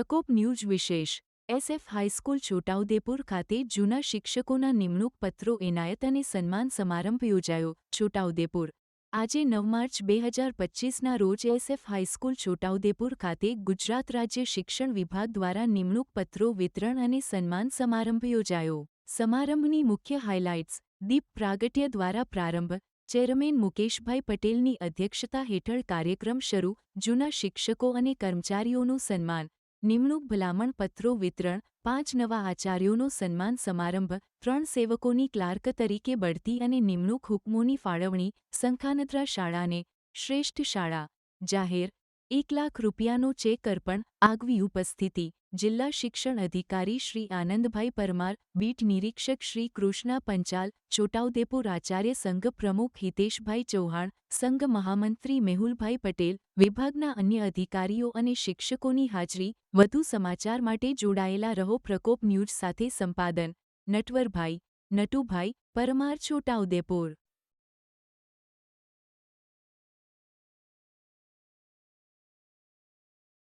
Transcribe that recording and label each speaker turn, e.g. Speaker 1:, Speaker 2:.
Speaker 1: પ્રકોપ ન્યૂઝ વિશેષ SF high school Chhota Udepur ખાતે જૂના શિક્ષકોના નિમણૂક પત્રો એનાયત અને સન્માન સમારંભ યોજાયો. છોટાઉદેપુર આજે 9 માર્ચ 2025ના રોજ એસએફ હાઈસ્કૂલ છોટાઉદેપુર ખાતે ગુજરાત રાજ્ય શિક્ષણ વિભાગ દ્વારા નિમણૂક પત્રો વિતરણ અને સન્માન સમારંભ યોજાયો. સમારંભની મુખ્ય હાઇલાઇટ્સ દીપ પ્રાગટ્ય દ્વારા પ્રારંભ. ચેરમેન મુકેશભાઈ પટેલની અધ્યક્ષતા હેઠળ કાર્યક્રમ શરૂ. જૂના શિક્ષકો અને કર્મચારીઓનું સન્માન. નિમણૂક ભલામણ પત્રો વિતરણ. 5 નવા આચાર્યોનો સન્માન સમારંભ. 3 સેવકોની ક્લાર્ક તરીકે બઢતી અને નિમણૂક હુકમોની ફાળવણી. સંખાનદ્રા શાળાને શ્રેષ્ઠ શાળા જાહેર. 1 લાખ રૂપિયાનો ચેક અર્પણ. આગવી ઉપસ્થિતિ જિલ્લા શિક્ષણ અધિકારી શ્રી આનંદભાઈ પરમાર, બીટ નિરીક્ષક શ્રી કૃષ્ણા પંચાલ, છોટાઉદેપુર આચાર્ય સંઘ પ્રમુખ હિતેશભાઈ ચૌહાણ, સંઘ મહામંત્રી મેહુલભાઈ પટેલ, વિભાગના અન્ય અધિકારીઓ અને શિક્ષકોની હાજરી. વધુ સમાચાર માટે જોડાયેલા રહો. પ્રકોપ ન્યૂઝ સાથે સંપાદન નટવરભાઈ નટુભાઈ પરમાર, છોટાઉદેપુર.